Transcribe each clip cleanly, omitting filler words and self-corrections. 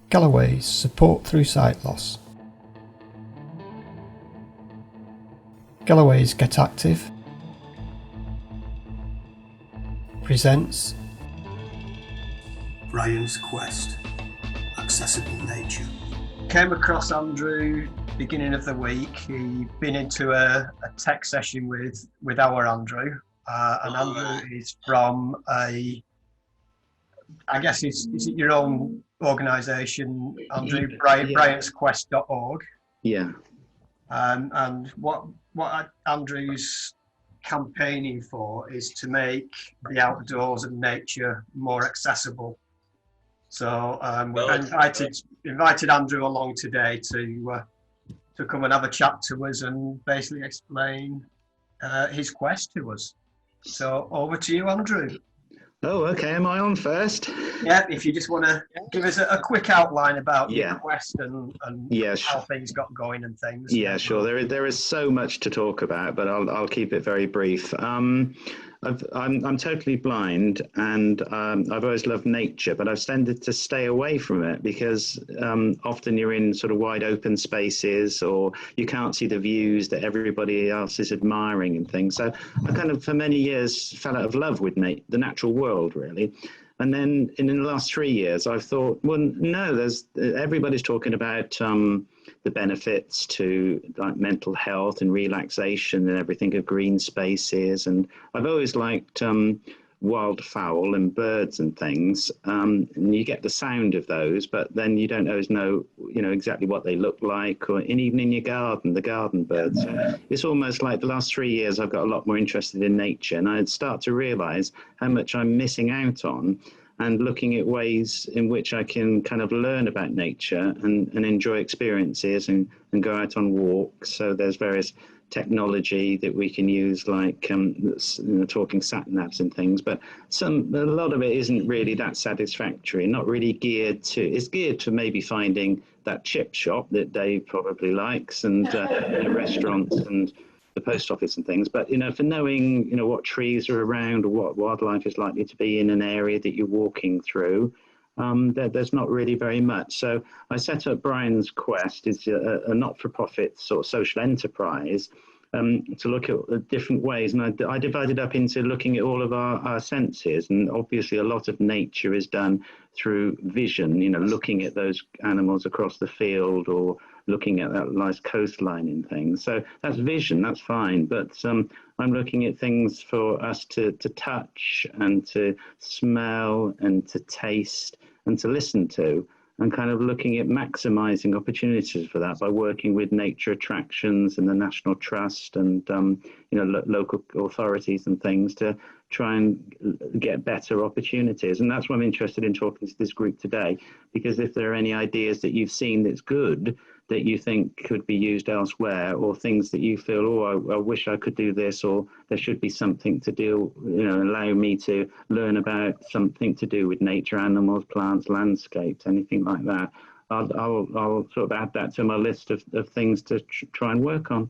Galloway's Support Through Sight Loss. Galloway's Get Active presents Bryans Quest, Accessible Nature. Came across Andrew beginning of the week. He'd been into a tech session with our Andrew, and Andrew is from I guess is it your own organisation, Andrew? Bryansquest.org. Yeah. And what Andrew's campaigning for is to make the outdoors and nature more accessible. So we've invited Andrew along today to come and have a chat to us and basically explain his quest to us. So over to you, Andrew. Oh, okay. Am I on first? Yeah, if you just want to give us a quick outline about your quest and how things got going and things. Yeah, sure. There is so much to talk about, but I'll keep it very brief. I'm totally blind, and I've always loved nature, but I've tended to stay away from it because often you're in sort of wide open spaces, or you can't see the views that everybody else is admiring and things. So I kind of, for many years, fell out of love with the natural world, really. And then in the last 3 years, I've thought, well, no, everybody's talking about the benefits to like mental health and relaxation and everything of green spaces. And I've always liked wildfowl and birds and things. And you get the sound of those, but then you don't always know, exactly what they look like, or even in your garden, the garden birds. So it's almost like the last 3 years, I've got a lot more interested in nature, and I'd start to realize how much I'm missing out on, and looking at ways in which I can kind of learn about nature and enjoy experiences and go out on walks. So there's various technology that we can use, like talking sat-navs and things, but a lot of it isn't really that satisfactory, not really it's geared to maybe finding that chip shop that Dave probably likes, and restaurants and the post office and things, but for knowing what trees are around, or what wildlife is likely to be in an area that you're walking through, there's not really very much. So I set up Bryans Quest. It's a not-for-profit sort of social enterprise to look at different ways, and I divided up into looking at all of our senses, and obviously a lot of nature is done through vision, looking at those animals across the field, or looking at that nice coastline and things. So that's vision, that's fine. But I'm looking at things for us to touch and to smell and to taste and to listen to, and kind of looking at maximizing opportunities for that by working with nature attractions and the National Trust and local authorities and things to try and get better opportunities. And that's why I'm interested in talking to this group today, because if there are any ideas that you've seen that's good, that you think could be used elsewhere, or things that you feel, I wish I could do this, or there should be something to do, allow me to learn about something to do with nature, animals, plants, landscapes, anything like that, I'll sort of add that to my list of things to try and work on.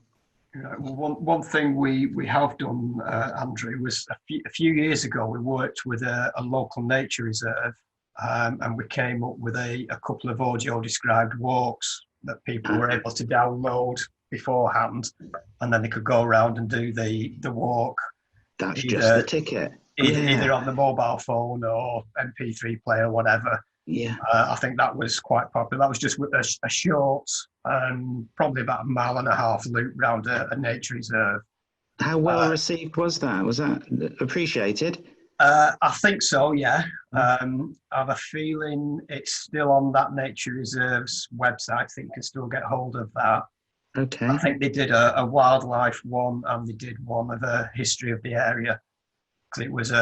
One thing we have done, Andrew, was a few years ago, we worked with a local nature reserve, and we came up with a couple of audio described walks that people were able to download beforehand, and then they could go around and do the walk. That's just the ticket. Either on the mobile phone or MP3 player or whatever. Yeah. I think that was quite popular. That was just a short, probably about 1.5 mile loop round a nature reserve. How well received was that? Was that appreciated? I think so, yeah. I have a feeling it's still on that nature reserve's website. I think you can still get hold of that. Okay. I think they did a wildlife one, and they did one of a history of the area, because it was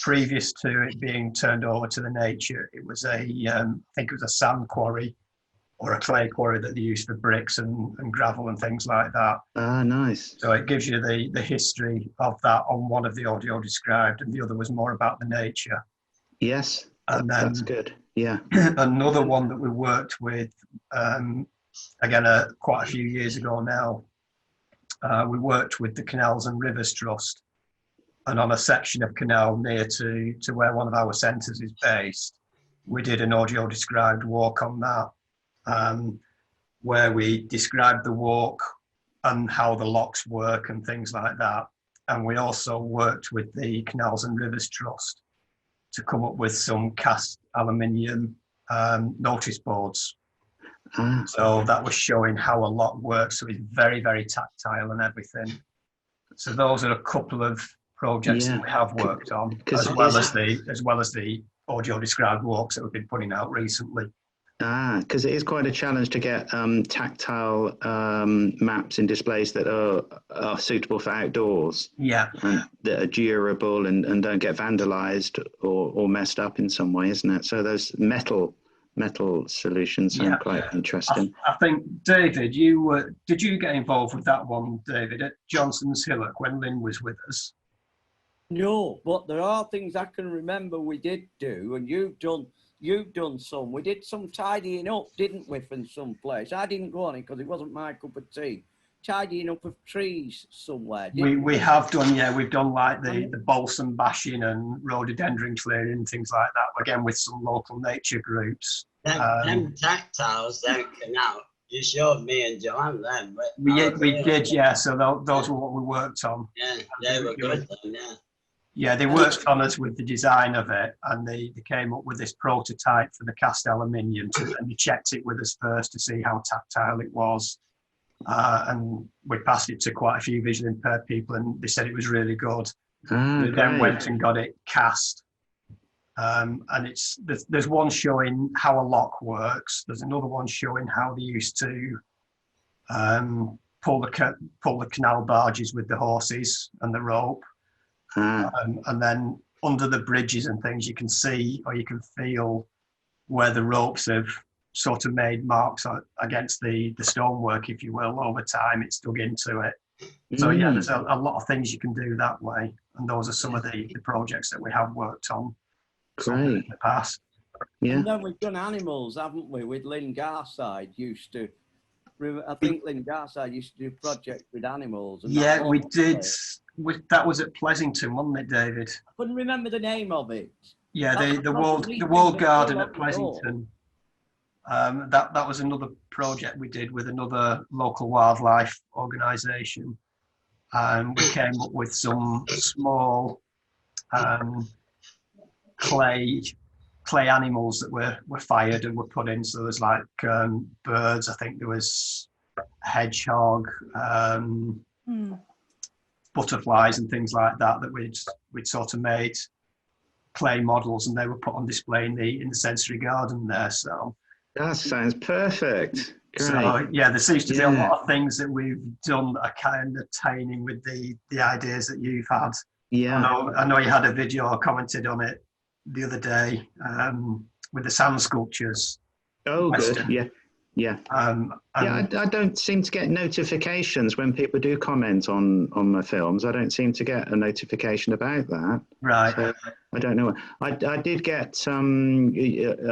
previous to it being turned over to the nature. It was I think it was a sand quarry or a clay quarry that they used for bricks and gravel and things like that. Ah, nice. So it gives you the history of that on one of the audio described, and the other was more about the nature. Yes, and that's good. Yeah. Another one that we worked with, again, quite a few years ago now, we worked with the Canals and Rivers Trust, and on a section of canal near to where one of our centres is based, we did an audio described walk on that, where we described the walk and how the locks work and things like that. And we also worked with the Canals and Rivers Trust to come up with some cast aluminium notice boards. So that was showing how a lock works. So it's very, very tactile and everything. So those are a couple of projects that we have worked on, as well as the audio described walks that we've been putting out recently. Because it is quite a challenge to get tactile maps and displays that are suitable for outdoors. Yeah. And that are durable and don't get vandalized or messed up in some way, isn't it? So those metal solutions sound quite interesting. I think, David, did you get involved with that one, David, at Johnson's Hillock when Lynn was with us? No, but there are things I can remember we did do, and you've done some. We did some tidying up, didn't we, from some place? I didn't go on it because it wasn't my cup of tea. Tidying up of trees somewhere. We have done, yeah. We've done like the balsam bashing and rhododendron clearing and things like that. Again, with some local nature groups. Them tactiles, them canal. You showed me and Joanne them. We did, yeah. So those were what we worked on. Yeah, they were good then, yeah. Yeah, they worked on us with the design of it, and they came up with this prototype for the cast aluminium, and they checked it with us first to see how tactile it was. And we passed it to quite a few visually impaired people, and they said it was really good. We then went and got it cast. And there's one showing how a lock works. There's another one showing how they used to pull the canal barges with the horses and the rope. And then under the bridges and things, you can see or you can feel where the ropes have sort of made marks against the stonework, if you will. Over time, it's dug into it. So yeah, there's a lot of things you can do that way, and those are some of the projects that we have worked on in the past. Yeah. And then we've done animals, haven't we? With Lynn Garside used to. I think Lynn Garside used to do projects with animals. And yeah, we did. That was at Pleasington, wasn't it, David? I couldn't remember the name of it. Yeah, the World Garden at Pleasington. That was another project we did with another local wildlife organisation. We came up with some small clay animals that were fired and were put in. So there's like birds. I think there was hedgehog, butterflies, and things like that we'd sort of made clay models, and they were put on display in the sensory garden there. So that sounds perfect. Great. So yeah, there seems to be a lot of things that we've done that are kind of tying in with the ideas that you've had. Yeah, I know you had a video. I commented on it the other day with the sand sculptures. Oh, Western. Good. Yeah. I don't seem to get notifications when people do comment on my films. I don't seem to get a notification about that. Right. So I don't know. I did get a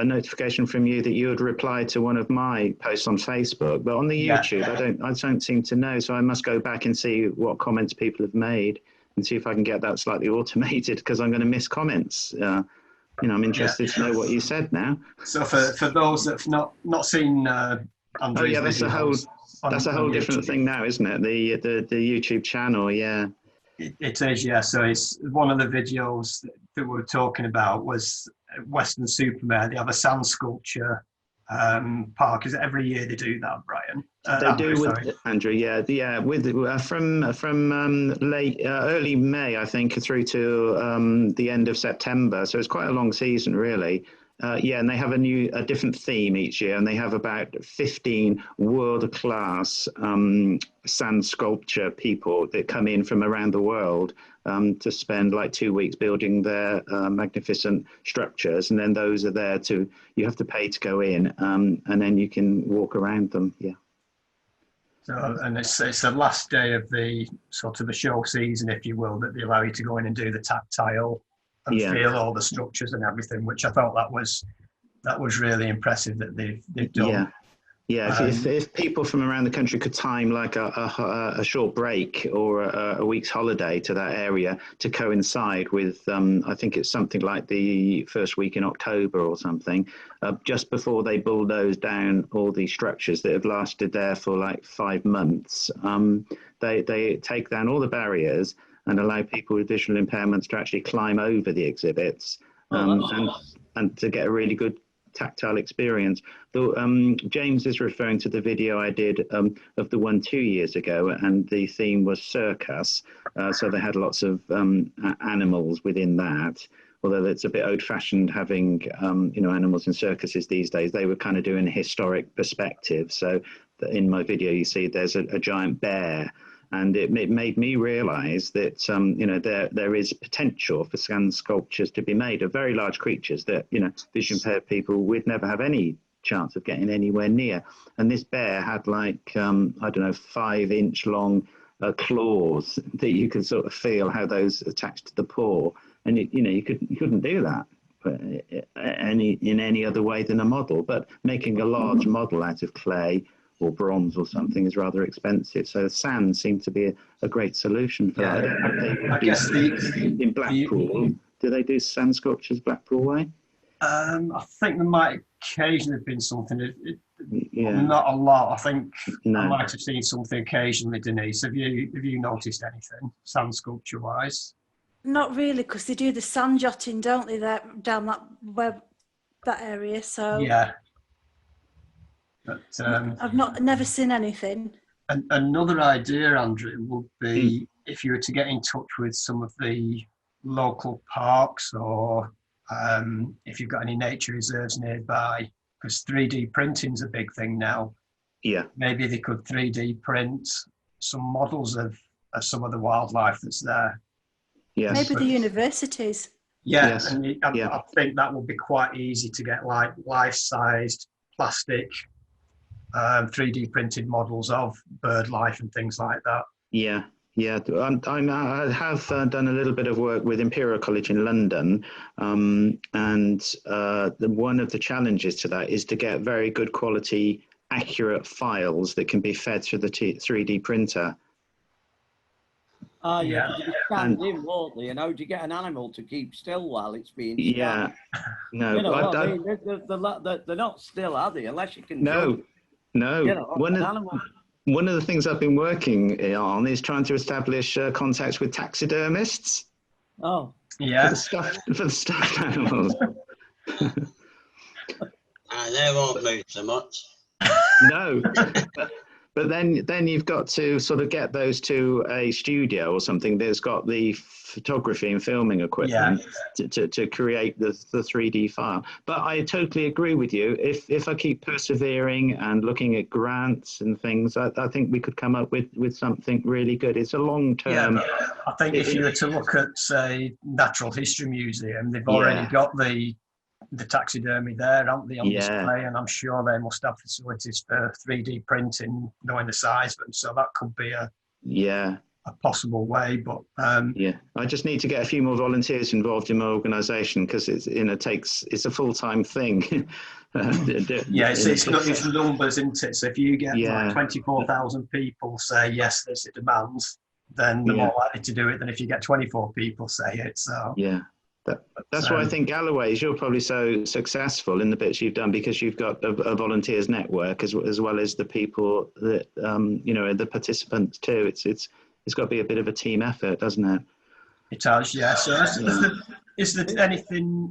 notification from you that you had replied to one of my posts on Facebook, but on the YouTube, I don't seem to know. So I must go back and see what comments people have made and see if I can get that slightly automated, because I'm going to miss comments. I'm interested to know what you said now. So for those that've not seen Andrew's that's a whole different thing now, isn't it? The YouTube channel, yeah. It is, yeah. So it's one of the videos that we were talking about was Western Supermare. They have a sand sculpture park. Is it every year they do that, Brian? They do with Andrew, yeah. With from early May, I think, through to the end of September. So it's quite a long season, really. And they have a different theme each year, and they have about 15 world-class sand sculpture people that come in from around the world to spend like 2 weeks building their magnificent structures, and then those are there you have to pay to go in, and then you can walk around them. Yeah. So, and it's the last day of the sort of the show season, if you will, that they allow you to go in and do the tactile and feel all the structures and everything, which I thought that was really impressive that they've done. Yeah, if people from around the country could time like a short break or a week's holiday to that area to coincide with, I think it's something like the first week in October or something, just before they bulldoze down all these structures that have lasted there for like 5 months, they take down all the barriers and allow people with visual impairments to actually climb over the exhibits and to get a really good tactile experience. Though James is referring to the video I did of the one 2 years ago, and the theme was circus. So they had lots of animals within that. Although it's a bit old-fashioned having animals in circuses these days, they were kind of doing a historic perspective. So in my video, you see there's a giant bear. And it made me realise that there is potential for sand sculptures to be made of very large creatures that vision impaired people would never have any chance of getting anywhere near. And this bear had like 5-inch long claws that you could sort of feel how those attached to the paw, and you couldn't do that in any other way than a model. But making a large model out of clay or bronze or something is rather expensive. So sand seemed to be a great solution for that. I guess in Blackpool, do they do sand sculptures Blackpool way? I think there might occasionally have been something. Not a lot. I think I might have seen something occasionally. Denise, have you noticed anything sand sculpture wise? Not really, because they do the sand jotting, don't they? There down that area. So yeah. But, I've never seen anything. Another idea, Andrew, would be if you were to get in touch with some of the local parks, or if you've got any nature reserves nearby, because 3D printing's a big thing now. Yeah. Maybe they could 3D print some models of some of the wildlife that's there. Yes. Maybe the universities. Yeah, yes. And I think that would be quite easy to get like life-sized plastic 3D printed models of bird life and things like that. Yeah. I have done a little bit of work with Imperial College in London, and one of the challenges to that is to get very good quality, accurate files that can be fed through the 3D printer. Oh, yeah, you stand in, won't they? And how do you get an animal to keep still while it's being scanned? Yeah, no. They're not still, are they? Unless you can No. One of the things I've been working on is trying to establish contacts with taxidermists. Oh, yeah. For the stuffed animals. They won't move so much. No. But then you've got to sort of get those to a studio or something that's got the photography and filming equipment to create the 3D file. But I totally agree with you. If I keep persevering and looking at grants and things, I think we could come up with something really good. It's a long term. Yeah, I think if you were to look at, say, Natural History Museum, they've already got the taxidermy there, haven't they, on display, and I'm sure they must have facilities for 3D printing, knowing the size of them. So that could be a possible way. But I just need to get a few more volunteers involved in my organisation, because it's a full-time thing. It's numbers, isn't it? So if you get like 24,000 people say yes, there's a demand, then they're more likely to do it than if you get 24 people say it. So that's why I think Galloway, you're probably so successful in the bits you've done, because you've got a volunteers network as well as the people that the participants too. It's got to be a bit of a team effort, doesn't it? It has, yeah. So is there anything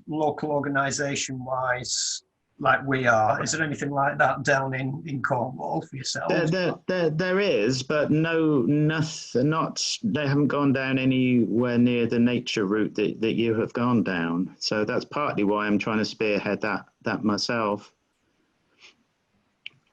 local organisation wise like we are? Is there anything like that down in Cornwall for yourselves? There is, but they haven't gone down anywhere near the nature route that you have gone down. So that's partly why I'm trying to spearhead that myself.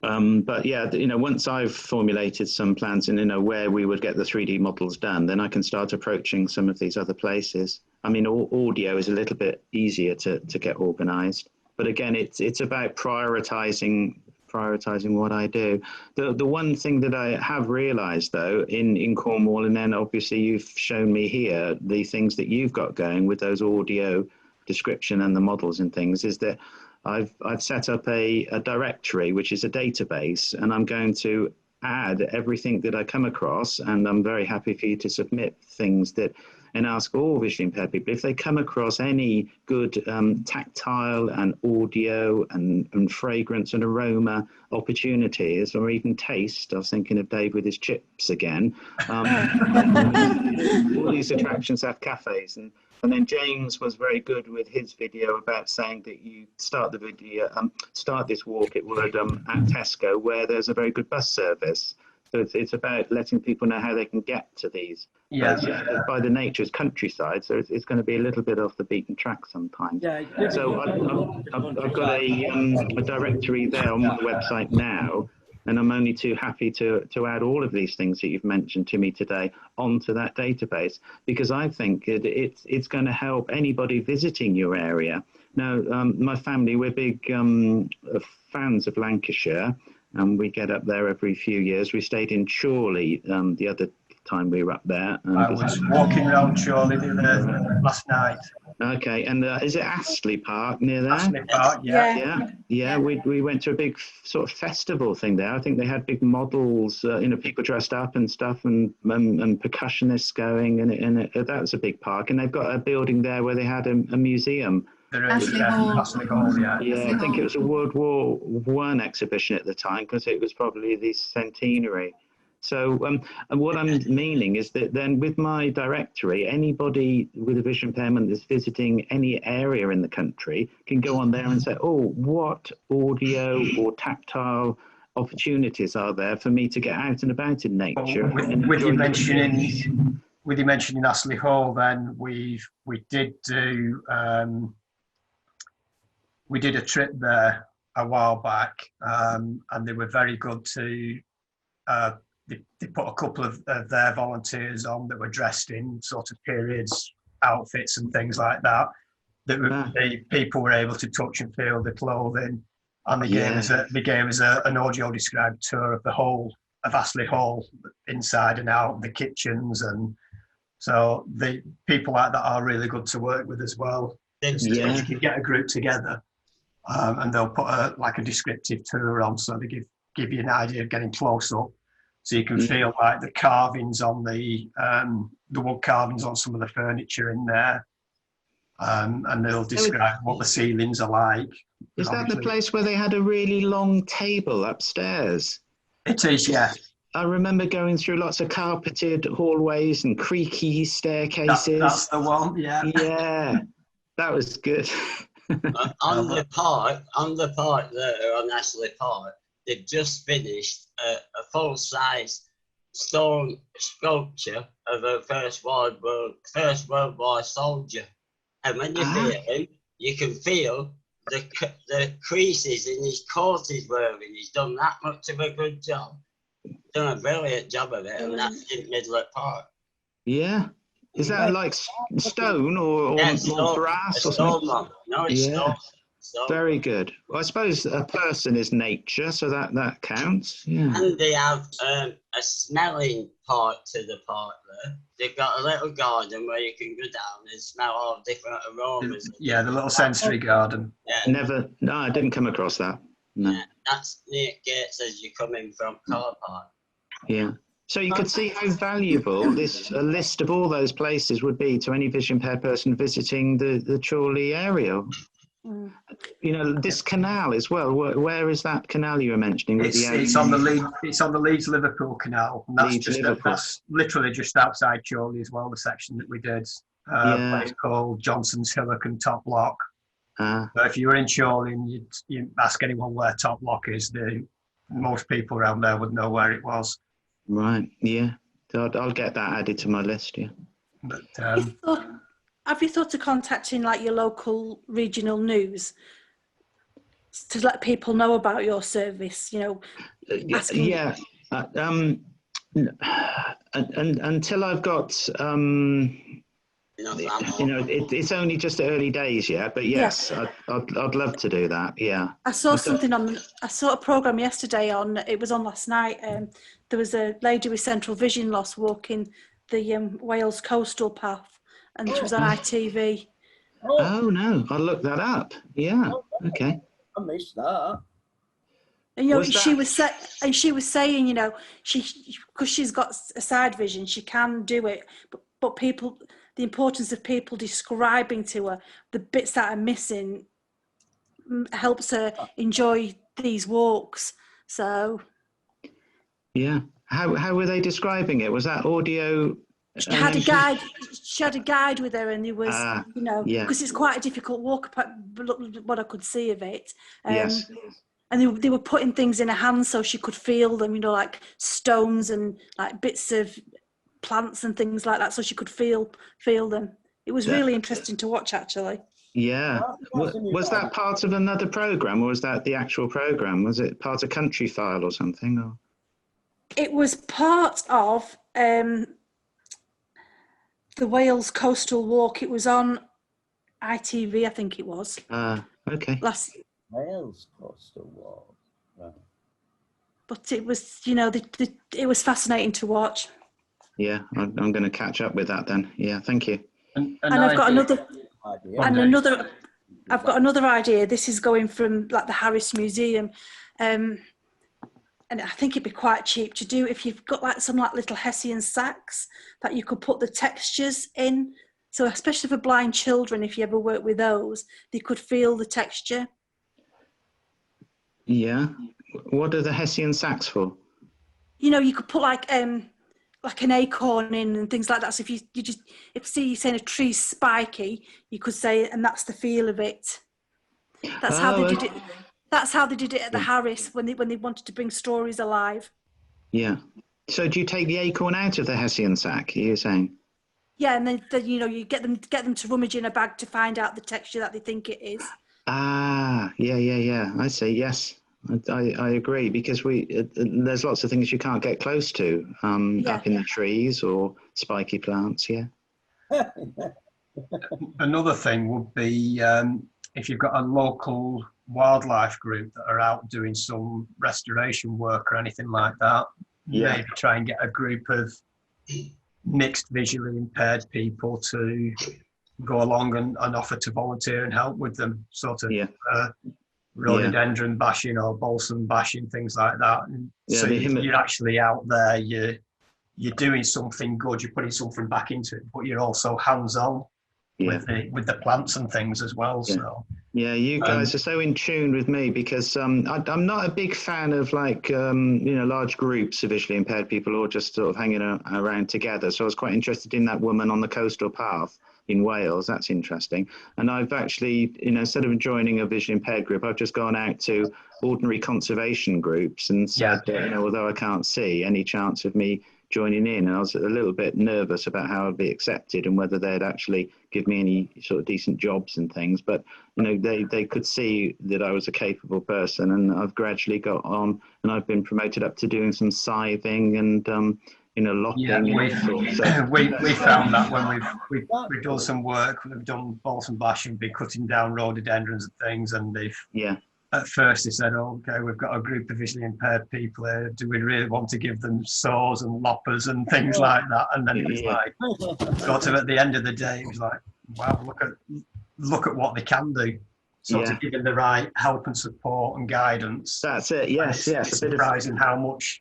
But yeah, once I've formulated some plans and where we would get the 3D models done, then I can start approaching some of these other places. I mean, audio is a little bit easier to get organised. But again, it's about prioritizing what I do. The one thing that I have realized though in Cornwall, and then obviously you've shown me here the things that you've got going with those audio description and the models and things, is that I've set up a directory, which is a database, and I'm going to add everything that I come across, and I'm very happy for you to submit things that, and ask all visually impaired people if they come across any good tactile and audio and fragrance and aroma opportunities, or even taste. I was thinking of Dave with his chips again. All these attractions have cafes, and then James was very good with his video about saying that you start the video, start this walk, it would, at Tesco, where there's a very good bus service. So it's about letting people know how they can get to these. Yeah. By the nature, it's countryside, so it's going to be a little bit off the beaten track sometimes. Yeah, So I've got a directory there on my website now, and I'm only too happy to add all of these things that you've mentioned to me today onto that database, because I think it's going to help anybody visiting your area. Now, my family, we're big fans of Lancashire, and we get up there every few years. We stayed in Chorley the other time we were up there. I was walking around Chorley last night. Okay, and is it Astley Park near there? Astley Park, yeah. Yeah. We went to a big sort of festival thing there. I think they had big models, people dressed up and stuff, and percussionists going, and that was a big park. And they've got a building there where they had a museum. Astley Hall. Yeah, I think it was a World War I exhibition at the time, because it was probably the centenary. So and what I'm meaning is that then with my directory, anybody with a vision impairment that's visiting any area in the country can go on there and say, oh, what audio or tactile opportunities are there for me to get out and about in nature? Well, with you mentioning Astley Hall, then we did a trip there a while back, and they were very good to. They put a couple of their volunteers on that were dressed in sort of periods outfits and things like that. The people were able to touch and feel the clothing, and they gave us an audio described tour of the whole of Astley Hall, inside and out, the kitchens, and so the people like that are really good to work with as well. You can get a group together, and they'll put a descriptive tour on, so they give you an idea of getting close up. So you can feel like the carvings on the wood carvings on some of the furniture in there, and they'll describe what the ceilings are like. Is that the place where they had a really long table upstairs? It is, yeah. I remember going through lots of carpeted hallways and creaky staircases. That's the one, yeah. Yeah, that was good. on the park there on Astley Park, they've just finished a full-size stone sculpture of a First World War soldier, and when you feel him, you can feel the creases in his coat he's wearing. He's done that much of a good job. Done a brilliant job of it, and that's in Midlet Park. Yeah. Is that like stone or brass or something? No, it's stone. Very good. Well, I suppose a person is nature, so that counts. Yeah. And they have a smelling part to the park there. They've got a little garden where you can go down and smell all different aromas. Yeah, the little sensory garden. Yeah. No, I didn't come across that. No. Yeah, that's near gates as you're coming from Car Park. Yeah. So you could see how valuable a list of all those places would be to any vision impaired person visiting the Chorley area. This canal as well. Where is that canal you were mentioning? It's on the Leeds Liverpool Canal, and that's literally just outside Chorley as well. The section that we did, a place called Johnson's Hillock and Top Lock. But if you were in Chorley and you ask anyone where Top Lock is, most people around there would know where it was. Right. Yeah. I'll get that added to my list. Yeah. But, have you thought of contacting your local regional news to let people know about your service? Yeah. Until I've got, it's only just early days yet. But yes, I'd love to do that. Yeah. I saw a program yesterday it was on last night. There was a lady with central vision loss walking the Wales coastal path. And she was on ITV. Oh no, I'll look that up. Yeah, okay. I missed that. And, you know, Was she was saying, you know, because she's got a side vision, she can do it. But people, the importance of people describing to her the bits that are missing helps her enjoy these walks. So. Yeah. How were they describing it? Was that audio? She had a guide. She had a guide with her, and it was, you know, because it's quite a difficult walk. What I could see of it, Yes. and they were putting things in her hands so she could feel them, you know, like stones and like bits of plants and things like that, so she could feel them. It was really interesting to watch, actually. Yeah. Was that part of another program, or was that the actual program? Was it part of Country File or something? Or? It was part of the Wales Coastal Walk. It was on ITV, I think it was. Okay. Wales Coastal Walk. Right. But it was, you know, it was fascinating to watch. Yeah, I'm going to catch up with that then. Yeah, thank you. And I've got another Idea. and another. I've got another idea. This is going from like the Harris Museum, and I think it'd be quite cheap to do if you've got like some like little Hessian sacks that you could put the textures in. So especially for blind children, if you ever work with those, they could feel the texture. Yeah. What are the Hessian sacks for? You know, you could put like an acorn in and things like that. So if if you're saying a tree's spiky, you could say, and that's the feel of it. That's how they did it. That's how they did it at the Harris when they wanted to bring stories alive. Yeah. So do you take the acorn out of the Hessian sack? Are you saying? Yeah, and then you know, you get them to rummage in a bag to find out the texture that they think it is. Yeah. I see. Yes, I agree, because there's lots of things you can't get close to up in the trees or spiky plants. Yeah. Another thing would be if you've got a local wildlife group that are out doing some restoration work or anything like that. Maybe try and get a group of mixed visually impaired people to go along and offer to volunteer and help with them, sort of rhododendron bashing or balsam bashing, things like that. And so you're actually out there, you're doing something good, you're putting something back into it, but you're also hands-on with the plants and things as well. So you guys are so in tune with me, because I'm not a big fan of like large groups of visually impaired people all just sort of hanging around together. So I was quite interested in that woman on the coastal path in Wales. That's interesting. And I've actually, instead of joining a visually impaired group, I've just gone out to ordinary conservation groups and said, although I can't see, any chance of me joining in? And I was a little bit nervous about how I'd be accepted and whether they'd actually give me any sort of decent jobs and things. But they could see that I was a capable person, and I've gradually got on, and I've been promoted up to doing some scything and lopping. Yeah, we found that when we've done some work, we've done balsam bashing, be cutting down rhododendrons and things, and they've at first they said, okay, we've got a group of visually impaired people here, do we really want to give them saws and loppers and things like that? And then it was like, sort of at the end of the day, it was like, wow, look at what they can do. Sort of giving the right help and support and guidance. That's it. Yes. It's surprising how much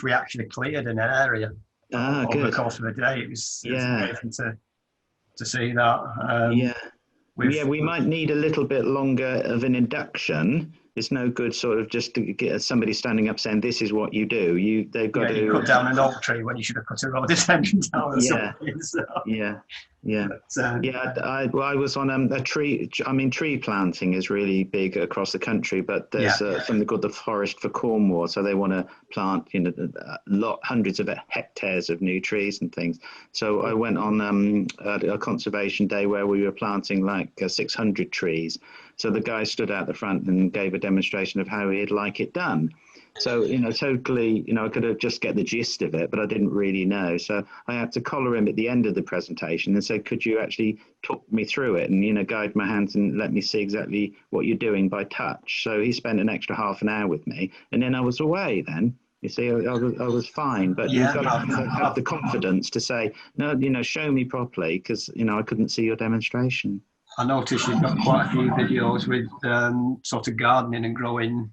we actually cleared in an area over the course of the day. It was amazing to see that. We might need a little bit longer of an induction. It's no good sort of just to get somebody standing up saying, this is what you do. They've got to cut down an oak tree when you should have cut a rhododendron down or something. So. I was on a tree. I mean, tree planting is really big across the country, but there's something called the Forest for Cornwall. So they want to plant, hundreds of hectares of new trees and things. So I went on a conservation day where we were planting like 600 trees. So the guy stood out the front and gave a demonstration of how he'd like it done. So, totally, I could have just get the gist of it, but I didn't really know. So I had to collar him at the end of the presentation and say, could you actually talk me through it and, guide my hands and let me see exactly what you're doing by touch. So he spent an extra half an hour with me, and then I was away then. You see, I was fine, but you've got to have the confidence to say, no, show me properly, because, I couldn't see your demonstration. I noticed you've got quite a few videos with sort of gardening and growing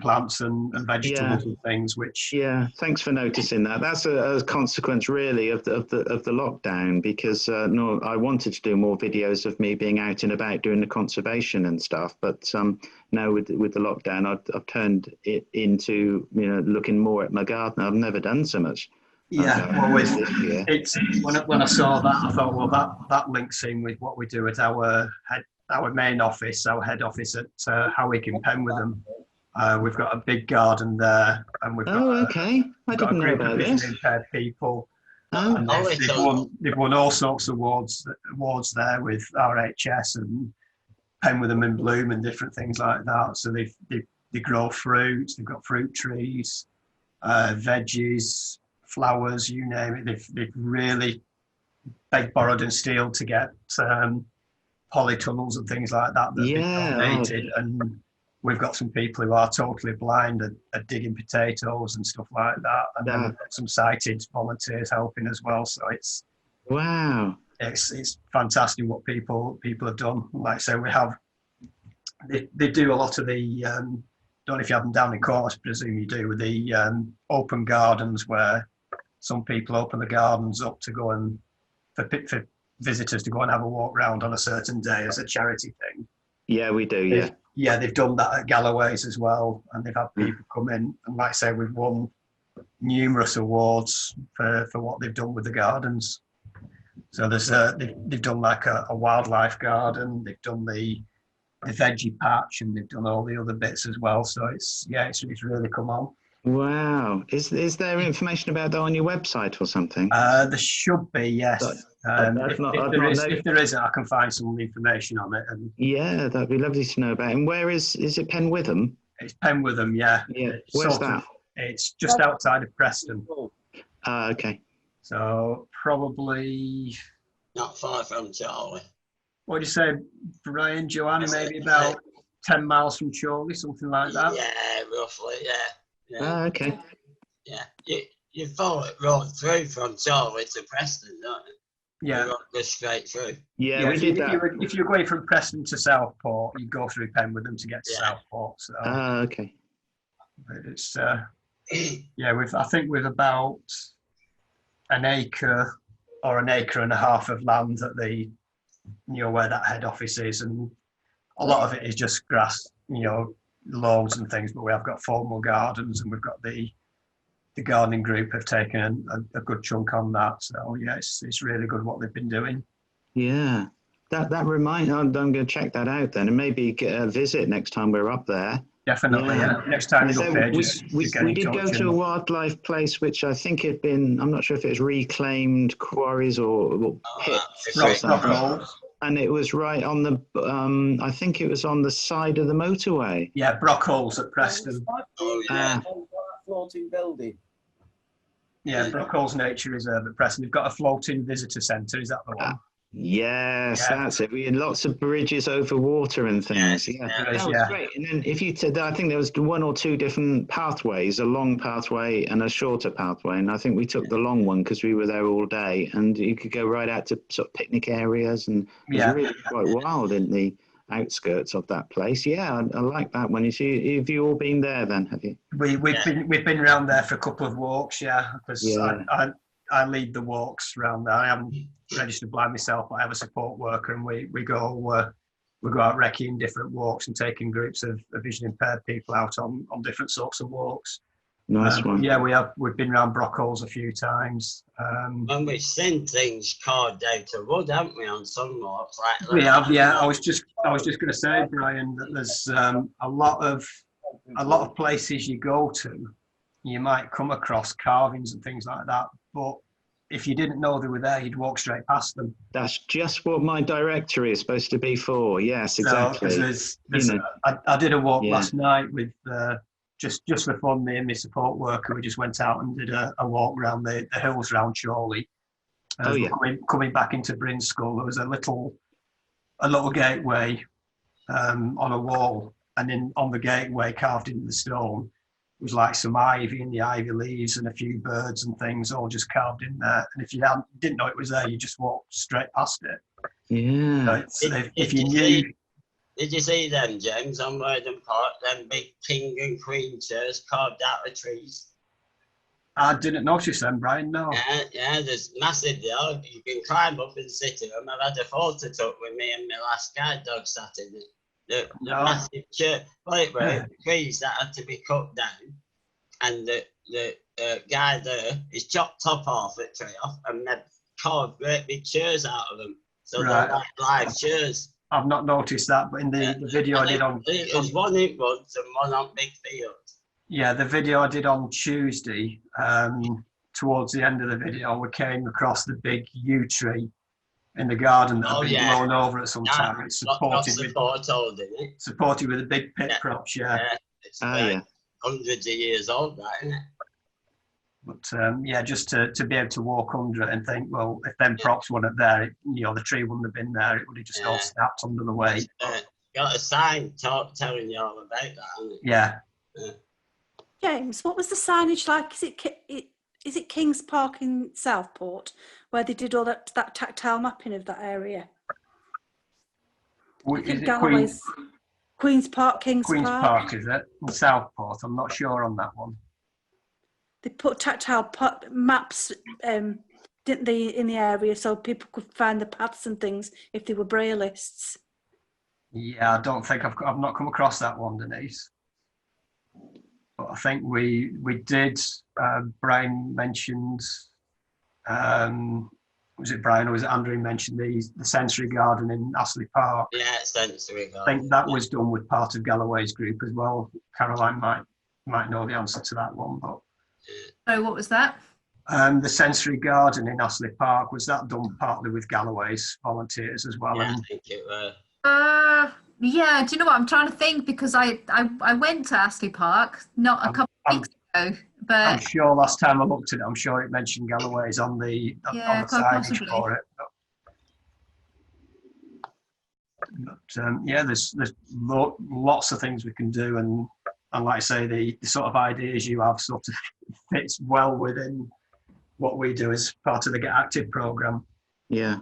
plants and vegetables and things, which Yeah, thanks for noticing that. That's a consequence really of the lockdown, because no, I wanted to do more videos of me being out and about doing the conservation and stuff, but now with the lockdown, I've turned it into, you know, looking more at my garden. I've never done so much. well, this year. it's when I saw that, I thought, well, that links in with what we do at our main office, our head office at Howick in Penwitham. We've got a big garden there, and we've got okay. I got a didn't know group about of this. visually impaired people. Oh, And they've won all sorts of awards there with RHS and Penwitham in Bloom and different things like that. So they grow fruits. They've got fruit trees, veggies, flowers, you name it. They've really begged, borrowed and stealed to get polytunnels and things like that that they've donated. And we've got some people who are totally blind at digging potatoes and stuff like that. And then we've got some sighted volunteers helping as well. So it's fantastic what people have done. Like I say, they do a lot of the don't know if you have them down in Cornwall, I presume you do, with the open gardens, where some people open the gardens up to go and for visitors to go and have a walk round on a certain day as a charity thing. Yeah, we do. Yeah, they've done that at Galloway's as well, and they've had people come in, and like I say, we've won numerous awards for what they've done with the gardens. So there's they've done like a wildlife garden, they've done the veggie patch, and they've done all the other bits as well. So it's really come on. Wow. Is there information about that on your website or something? There should be, yes. If there isn't, I can find some information on it. And yeah, that'd be lovely to know about. And where is it Penwitham? It's Penwitham, yeah. Yeah. Where's that? It's just outside of Preston. Okay. So probably not far from Charlie. What do you say, Brian, Joanna? Maybe about 10 miles from Chorley, something like that. Yeah, roughly. Yeah. Okay. Yeah, you follow it right through from Charlie to Preston, don't you? Yeah. You go straight through. Yeah, we did that. If you're going from Preston to Southport, you go through Penwitham to get to Southport. So. Okay. But it's I think with about an acre or an acre and a half of land at the, where that head office is, and a lot of it is just grass, lawns and things, but we have got formal gardens, and we've got the gardening group have taken a good chunk on that. So yeah, it's really good what they've been doing. Yeah, that reminds. I'm going to check that out then, and maybe get a visit next time we're up there. Definitely, yeah. Next time you're up there, we did go to a wildlife place, which I think had been, I'm not sure if it was reclaimed quarries or pits or something. And it was right on the, I think it was on the side of the motorway. Yeah, Brockholes at Preston. Floating building. Yeah, Brockholes Nature Reserve at Preston. We've got a floating visitor centre. Is that the one? Yes, that's it. We had lots of bridges over water and things. Yeah, that was great. And then if you, I think there was one or two different pathways, a long pathway and a shorter pathway. And I think we took the long one because we were there all day, and you could go right out to sort of picnic areas, and it was really quite wild in the outskirts of that place. Yeah, I like that one. Have you all been there then? Have you? We've been around there for a couple of walks. Yeah, because I lead the walks around there. I haven't registered blind myself, but I have a support worker, and we go out recceing different walks and taking groups of visually impaired people out on different sorts of walks. Nice one. Yeah, we've been around Brockholes a few times. And we've seen things carved out of wood, haven't we, on some walks? We have, yeah. I was just going to say, Brian, that there's a lot of places you go to, you might come across carvings and things like that, but if you didn't know they were there, you'd walk straight past them. That's just what my directory is supposed to be for. Yes, exactly. So, I did a walk last night with just for fun. Me and my support worker, we just went out and did a walk around the hills around Chorley. Coming back into Bryans School, there was a little gateway on a wall, and then on the gateway, carved into the stone, was like some ivy and the ivy leaves and a few birds and things all just carved in there. And if you didn't know it was there, you just walked straight past it. Yeah. If you knew, Did you see them, James, on Worthing Park? Them big king and queen chairs carved out of trees. I didn't notice them, Brian. No. Yeah, there's massive there. You can climb up and sit in them. I've had a photo took with me and my last guide dog sat in it. The massive chair. Well, it were trees that had to be cut down, and the guy there is chopped top half the tree off and they've carved great big chairs out of them. So they're like live chairs. I've not noticed that, but in the video I did on... There's one in woods and one on big fields. Yeah, the video I did on Tuesday, towards the end of the video, we came across the big yew tree in the garden that had been blown over at some time. It's supported with a big pit props, It's hundreds of years old, that, isn't it? But just to be able to walk under it and think, well, if them props weren't there, the tree wouldn't have been there. It would have just all snapped under the weight. Got a sign telling you all about that, hasn't it? Yeah. James, what was the signage like? Is it Kings Park in Southport where they did all that tactile mapping of that area? I think Galloway's Queen's Park, Kings Park. Queen's Park, is it? In Southport. I'm not sure on that one. They put tactile maps, didn't they, in the area so people could find the paths and things if they were braillists. Yeah, I don't think I've not come across that one, Denise. But I think we did. Bryan mentioned. Was it Bryan or was it Andrew mentioned the sensory garden in Astley Park? Yeah, sensory garden. I think that was done with part of Galloway's group as well. Caroline might know the answer to that one, but. Oh, what was that? The sensory garden in Astley Park, was that done partly with Galloway's volunteers as well? Yeah, I think it was. Yeah, do you know what? I'm trying to think because I went to Astley Park not a couple of weeks ago, but I'm sure last time I looked at it, I'm sure it mentioned Galloway's on the signage for it. But there's lots of things we can do, and like I say, the sort of ideas you have sort of fits well within what we do as part of the Get Active programme. Yeah.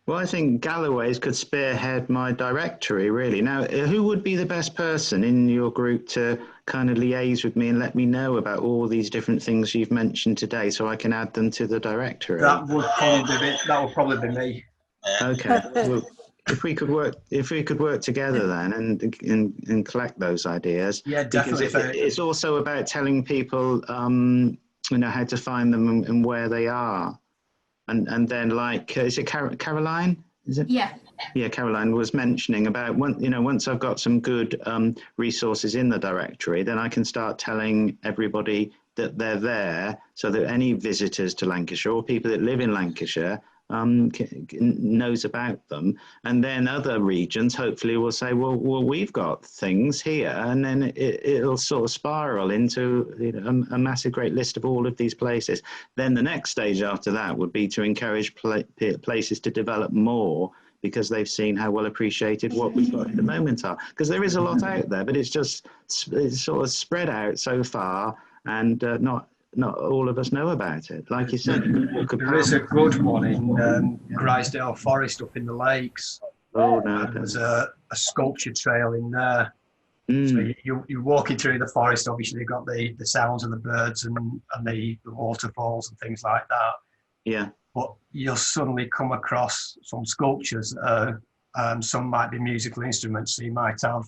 Well, I think Galloway's could spearhead my directory, really. Now, who would be the best person in your group to kind of liaise with me and let me know about all these different things you've mentioned today so I can add them to the directory? That would probably be me. Okay. Well, if we could work together then and collect those ideas. Yeah, definitely. Because it's also about telling people how to find them and where they are. And then, like, is it Caroline? Is it? Yeah. Yeah, Caroline was mentioning about once I've got some good resources in the directory, then I can start telling everybody that they're there, so that any visitors to Lancashire or people that live in Lancashire knows about them. And then other regions hopefully will say, well, we've got things here, and then it'll sort of spiral into a massive great list of all of these places. Then the next stage after that would be to encourage places to develop more, because they've seen how well appreciated what we've got at the moment are. Because there is a lot out there, but it's sort of spread out so far, and not all of us know about it. Like you said, there is a good one in Grisdale Forest up in the lakes. Oh no! There's a sculpture trail in there. So you're walking through the forest. Obviously, you've got the sounds of the birds and the waterfalls and things like that. Yeah. But you'll suddenly come across some sculptures that are, some might be musical instruments. So you might have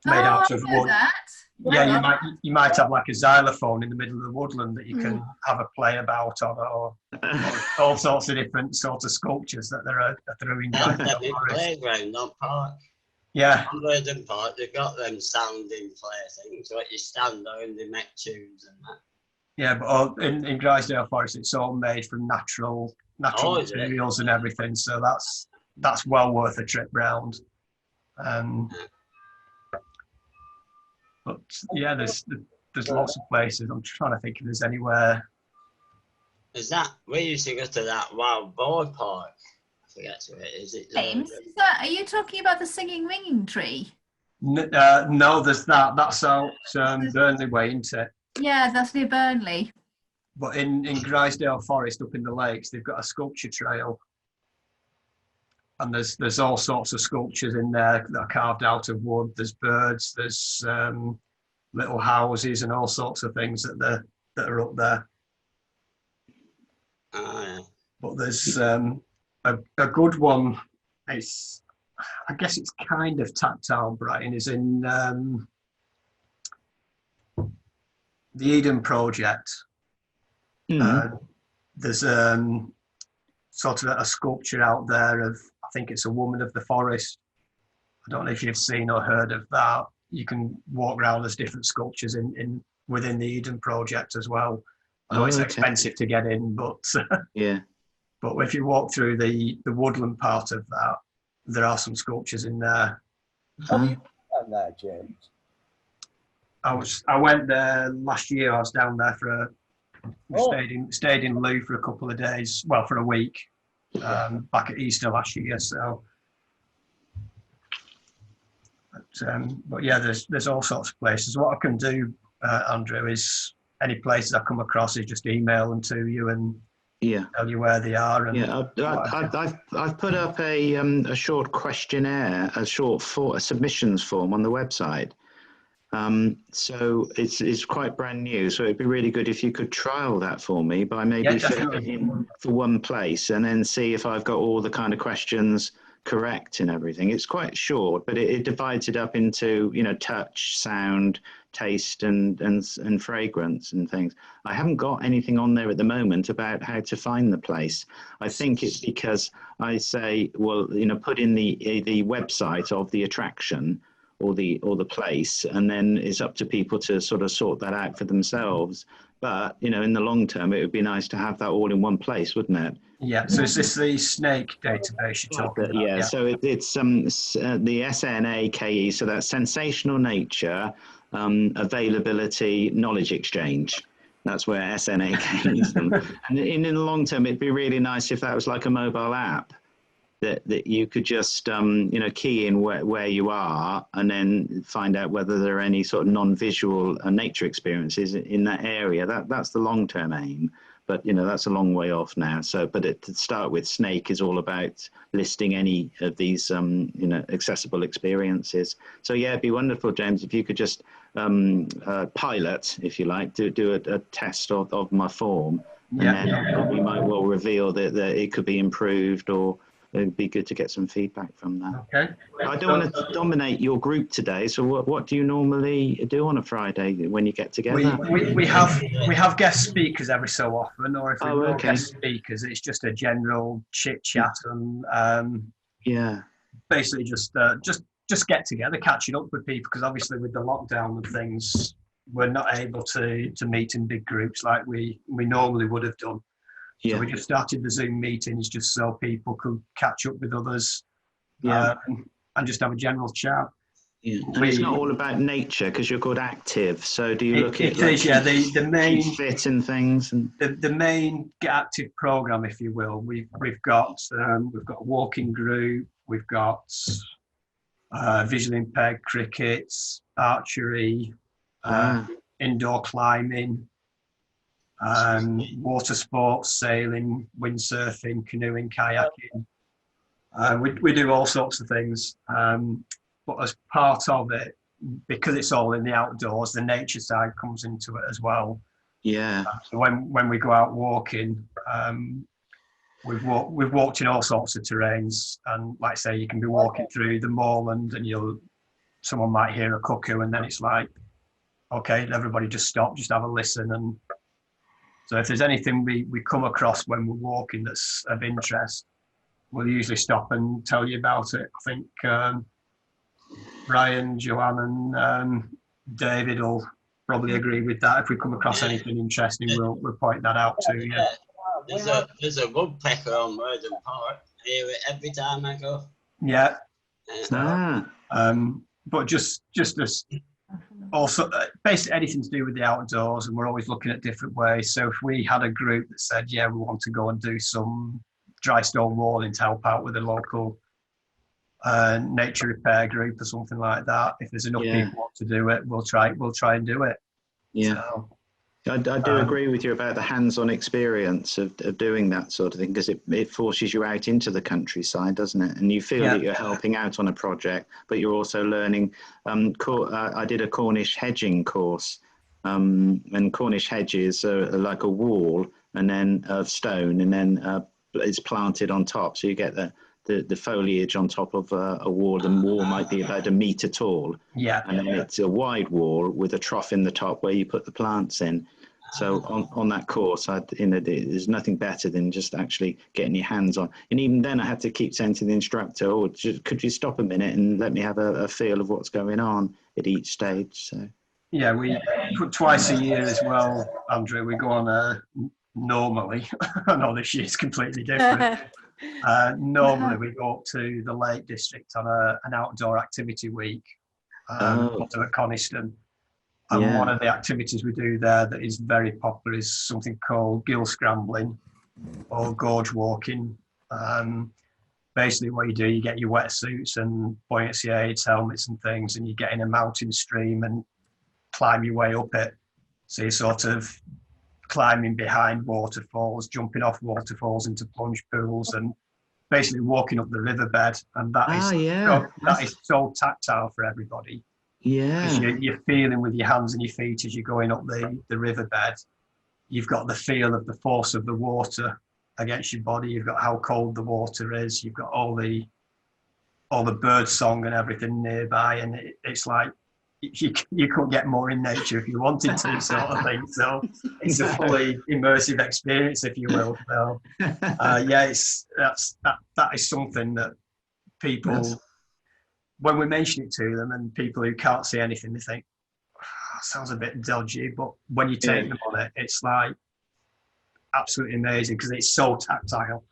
made out of wood. Yeah, you might have like a xylophone in the middle of the woodland that you can have a play about on, or all sorts of different sorts of sculptures that they're throwing. Playground, not park. Yeah. On Worthing Park, they've got them sounding play things, where you stand there and they make tunes and that. Yeah, but in Grisdale Forest, it's all made from natural materials and everything, so that's well worth a trip round. But yeah, there's lots of places. I'm trying to think if there's anywhere. We used to go to that wild boar park. I forget where it is. James, are you talking about the singing ringing tree? No, there's that. That's out Burnley way, isn't it? Yeah, that's near Burnley. But in Grisdale Forest up in the lakes, they've got a sculpture trail. and there's all sorts of sculptures in there that are carved out of wood. There's birds, there's little houses and all sorts of things that are up there. But there's a good one. I guess it's kind of tactile, Bryan, is in the Eden Project. There's sort of a sculpture out there of, I think it's a woman of the forest. I don't know if you've seen or heard of that. You can walk around, there's different sculptures within the Eden Project as well. I know it's expensive to get in, but yeah. But if you walk through the woodland part of that, there are some sculptures in there. Have you done there, James? I went there last year. I was down there stayed in Lou for a couple of days. Well, for a week, back at Easter last year. So, but yeah, there's all sorts of places. What I can do, Andrew, is any places I come across is just email them to you and tell you where they are. And I've put up a short questionnaire, a submissions form on the website. So it's quite brand new. So it'd be really good if you could trial that for me by maybe filling it in for one place and then see if I've got all the kind of questions correct and everything. It's quite short, but it divides it up into, touch, sound, taste and fragrance and things. I haven't got anything on there at the moment about how to find the place. I think it's because I say, well, put in the website of the attraction or the place, and then it's up to people to sort of sort that out for themselves. But in the long term, it would be nice to have that all in one place, wouldn't it? Yeah. So is this the snake database you're talking about? Yeah. So it's the SNAKE. So that's sensational nature, availability, knowledge exchange. That's where SNAK is. And in the long term, it'd be really nice if that was like a mobile app. That you could just key in where you are and then find out whether there are any sort of non-visual nature experiences in that area. That's the long-term aim, but that's a long way off now. So, but to start with, Snake is all about listing any of these accessible experiences. So yeah, it'd be wonderful, James, if you could just pilot, if you like, do a test of my form, and then we might well reveal that it could be improved, or it'd be good to get some feedback from that. Okay. I don't want to dominate your group today. So what do you normally do on a Friday when you get together? We have guest speakers every so often, or if we have guest speakers, it's just a general chit chat and basically just get together, catching up with people, because obviously with the lockdown and things, we're not able to meet in big groups like we normally would have done. So we just started the Zoom meetings just so people could catch up with others and just have a general chat. Yeah. And it's not all about nature, because you're called active. So do you look at the main fit and things, and the main Get Active program, if you will. We've got a walking group. We've got visually impaired cricket, archery, indoor climbing. Water sports, sailing, windsurfing, canoeing, kayaking. We do all sorts of things. But as part of it, because it's all in the outdoors, the nature side comes into it as well. Yeah. So when we go out walking, we've walked in all sorts of terrains, and like I say, you can be walking through the moorland, and someone might hear a cuckoo, and then it's like, okay, everybody just stop, just have a listen. And so if there's anything we come across when we're walking that's of interest, we'll usually stop and tell you about it. I think Bryan, Joanne and David will probably agree with that. If we come across anything interesting, we'll point that out to you. There's a woodpecker on Murden Park. I hear it every time I go. Yeah. But just as also basically anything to do with the outdoors, and we're always looking at different ways. So if we had a group that said, we want to go and do some dry stone walling to help out with a local nature repair group or something like that, if there's enough people want to do it, we'll try and do it. Yeah. So, I do agree with you about the hands-on experience of doing that sort of thing, because it forces you out into the countryside, doesn't it? And you feel that you're helping out on a project, but you're also learning. I did a Cornish hedging course, and Cornish hedges are like a wall and then of stone, and then it's planted on top, so you get the foliage on top of a wall. The wall might be about 1 metre tall. And then it's a wide wall with a trough in the top where you put the plants in. So on that course, there's nothing better than just actually getting your hands on. And even then I had to keep saying to the instructor, could you stop a minute and let me have a feel of what's going on at each stage? So. Yeah, we put twice a year as well, Andrew. We go on normally. I know this year's completely different. Normally we go up to the Lake District on an outdoor activity week up to Coniston. And one of the activities we do there that is very popular is something called gill scrambling or gorge walking. Basically what you do, you get your wetsuits and buoyancy aids, helmets and things, and you get in a mountain stream and climb your way up it. So you're sort of climbing behind waterfalls, jumping off waterfalls into plunge pools, and basically walking up the riverbed. And that is so tactile for everybody. Because you're feeling with your hands and your feet as you're going up the riverbed. You've got the feel of the force of the water against your body. You've got how cold the water is. You've got all the bird song and everything nearby, and it's like you couldn't get more in nature if you wanted to, sort of thing. So it's a fully immersive experience, if you will. So that is something that people, when we mention it to them, and people who can't see anything, they think, sounds a bit dodgy, but when you take them on it, it's like absolutely amazing, because it's so tactile.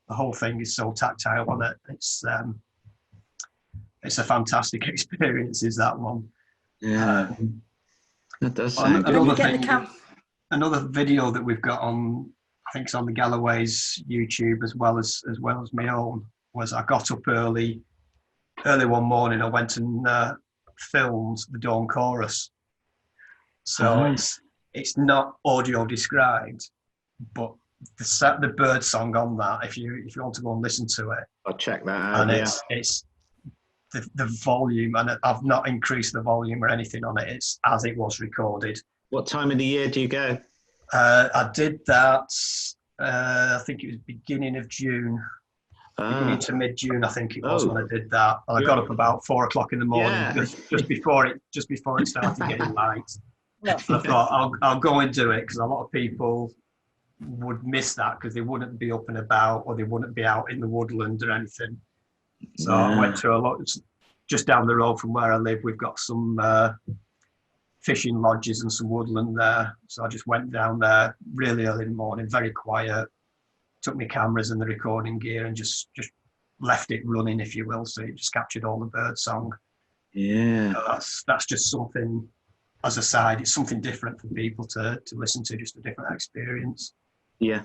The whole thing is so tactile on it. It's a fantastic experience, is that one. That does sound good. Another video that we've got on, I think it's on the Galloway's YouTube as well as my own, was I got up early one morning. I went and filmed the dawn chorus. So it's not audio described, but the bird song on that, if you want to go and listen to it, I'll check that out. And it's the volume, and I've not increased the volume or anything on it. It's as it was recorded. What time of the year do you go? I did that. I think it was beginning of June. Beginning to mid-June, I think it was when I did that. And I got up about 4 o'clock in the morning, just before it started getting light. I thought I'll go and do it, because a lot of people would miss that because they wouldn't be up and about, or they wouldn't be out in the woodland or anything. So I went to a lot, just down the road from where I live. We've got some fishing lodges and some woodland there. So I just went down there really early in the morning, very quiet. Took my cameras and the recording gear and just left it running, if you will. So it just captured all the bird song. Yeah. So that's just something, as a side, it's something different for people to listen to, just a different experience. Yeah.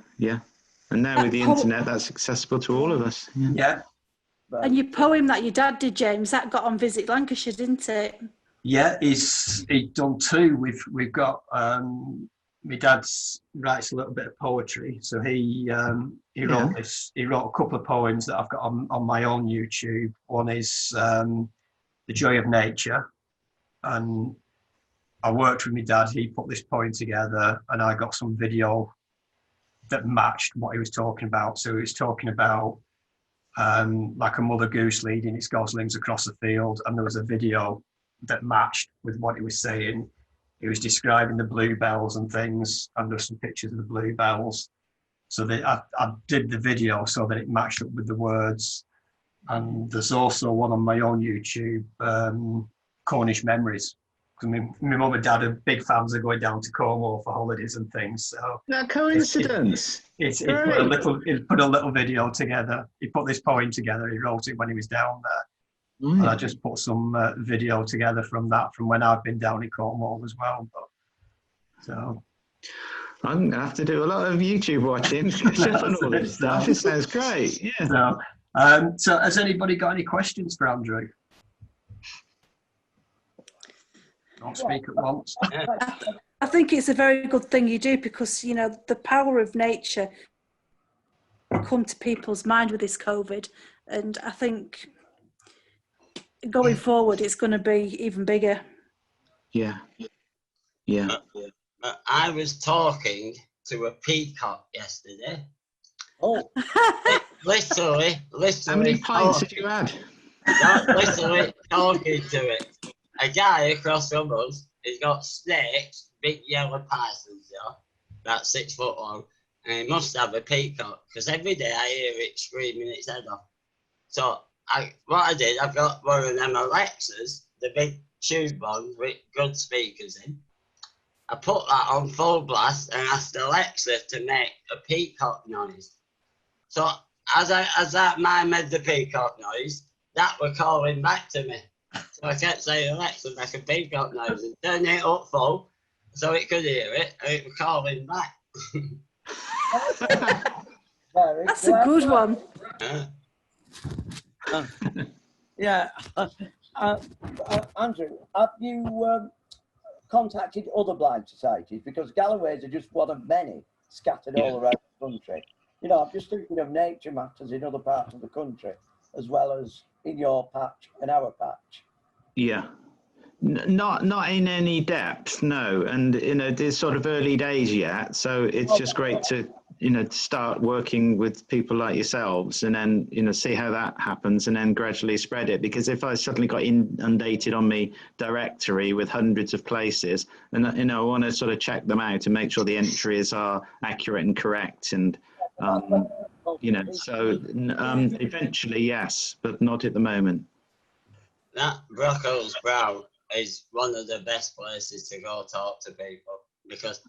And now with the internet, that's accessible to all of us. Yeah. And your poem that your dad did, James, that got on Visit Lancashire, didn't it? Yeah, he's done two. We've got my dad writes a little bit of poetry, so he wrote this. He wrote a couple of poems that I've got on my own YouTube. One is The Joy of Nature, and I worked with my dad. He put this poem together, and I got some video that matched what he was talking about. So he was talking about like a mother goose leading its goslings across the field, and there was a video that matched with what he was saying. He was describing the bluebells and things, and there's some pictures of the bluebells. So I did the video so that it matched up with the words. And there's also one on my own YouTube, Cornish Memories. My mum and dad are big fans of going down to Cornwall for holidays and things. So no coincidence. He put a little video together. He put this poem together. He wrote it when he was down there. And I just put some video together from when I've been down in Cornwall as well. So I'm gonna have to do a lot of YouTube watching on all this stuff. It sounds great. Yeah. So has anybody got any questions for Andrew? Don't speak at once. I think it's a very good thing you do, because, you know, the power of nature come to people's mind with this COVID. And I think going forward, it's going to be even bigger. Yeah. Yeah. I was talking to a peacock yesterday. Oh, Literally. How many pints have you had? Literally talking to it. A guy across from us, he's got snakes, big yellow pythons, about 6 foot long, and he must have a peacock, because every day I hear it screaming its head off. So what I did, I've got one of them Alexas, the big tube ones with good speakers in. I put that on full blast and asked Alexa to make a peacock noise. So as that man made the peacock noise, that were calling back to me. So I kept saying, Alexa, make a peacock noise, and turn it up full so it could hear it, and it was calling back. That's a good one. Yeah. Andrew, have you contacted other blind societies? Because Galloway's are just one of many scattered all around the country. You know, I'm just thinking of nature matters in other parts of the country, as well as in your patch and our patch. Yeah. Not in any depth, no. And, you know, there's sort of early days yet. So it's just great to, you know, start working with people like yourselves and then, you know, see how that happens and then gradually spread it. Because if I suddenly got inundated on my directory with hundreds of places, and, you know, I want to sort of check them out and make sure the entries are accurate and correct. And, you know, so eventually, yes, but not at the moment. That Brockles Brow is one of the best places to go talk to people, because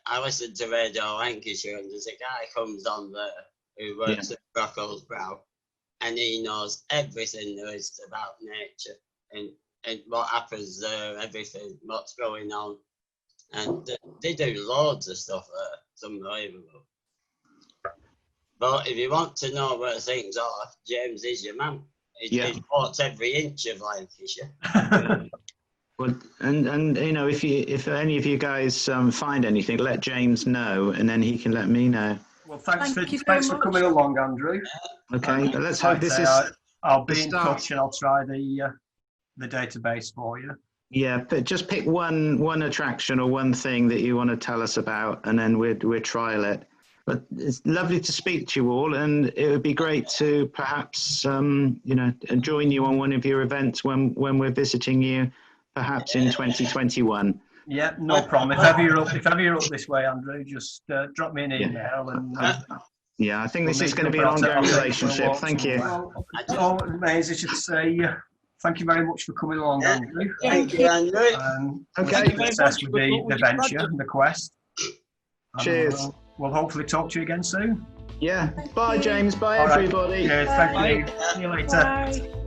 I listen to Radio Lancashire and there's a guy comes on there who works at Brockles Brow, and he knows everything there is about nature and what happens there, everything, what's going on. And they do loads of stuff there. It's unbelievable. But if you want to know where things are, James is your man. He walks every inch of Lancashire. Well, and you know, if any of you guys find anything, let James know, and then he can let me know. Well, thanks for coming along, Andrew. Okay, let's hope this is. I'll be in touch and I'll try the database for you. Yeah, but just pick one attraction or one thing that you want to tell us about, and then we'll trial it. But it's lovely to speak to you all, and it would be great to perhaps you know, join you on one of your events when we're visiting you, perhaps in 2021. Yeah, no problem. If ever you're up this way, Andrew, just drop me an email and. Yeah, I think this is going to be an ongoing relationship. Thank you. All that remains is just say thank you very much for coming along, Andrew. Thank you, Andrew. Okay. Success with the venture and the quest. Cheers. We'll hopefully talk to you again soon. Yeah. Bye, James. Bye, All right. everybody. Cheers. Thank you. See you later. Bye.